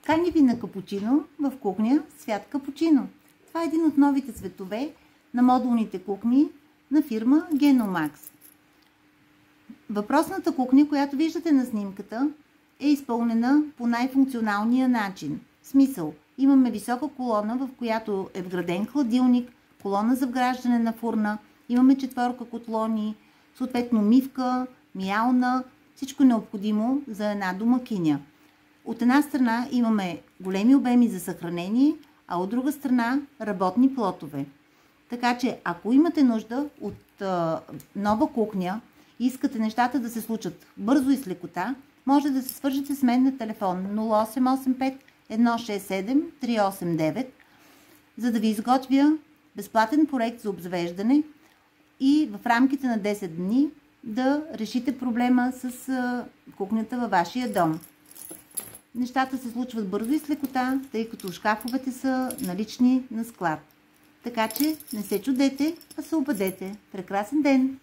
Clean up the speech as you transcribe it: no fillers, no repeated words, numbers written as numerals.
Кани ви на капучино в кухня Свят Капучино. Това е един от новите цветове на модулните кухни на фирма Genomax. Въпросната кухня, която виждате на снимката, е изпълнена по най-функционалния начин. В смисъл, имаме висока колона, в която е вграден хладилник, колона за вграждане на фурна, имаме четворка котлони, съответно мивка, миялна, всичко необходимо за една домакиня. От една страна имаме големи обеми за съхранение, а от друга страна работни плотове. Така че, ако имате нужда от нова кухня и искате нещата да се случат бързо и с лекота, може да се свържете с мен на телефон 0885 167 389, за да ви изготвя безплатен проект за обзавеждане и в рамките на 10 дни да решите проблема с кухнята във вашия дом. Нещата се случват бързо и с лекота, тъй като шкафовете са налични на склад. Така че не се чудете, а се обадете. Прекрасен ден!